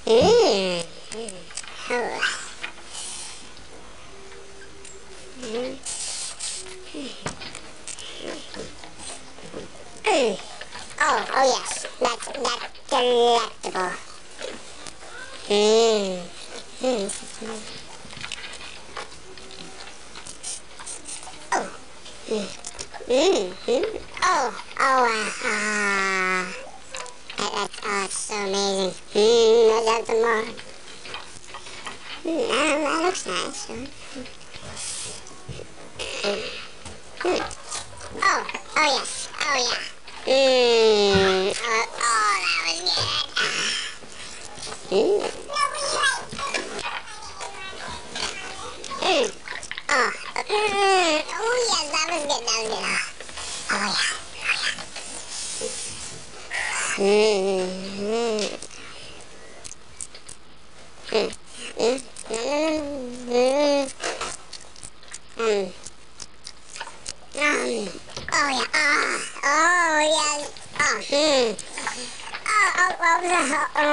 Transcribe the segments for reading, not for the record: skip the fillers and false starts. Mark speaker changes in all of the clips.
Speaker 1: Mm. Oh. Mm. Mm. Oh yes, that's delectable. Mm. Mm. Oh. Mm. Mm. Mm. That's so amazing. That's the more. That looks nice. Oh, yes. Oh, yeah. That was good. Yes, that was good. That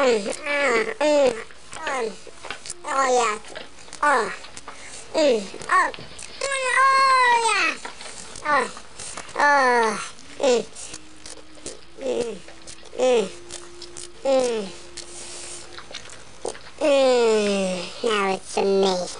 Speaker 1: was good. Oh, yeah. Oh, yes. Oh, yeah. Oh, oh, yeah. Oh, mm, mm, mm, mm, now it's a me.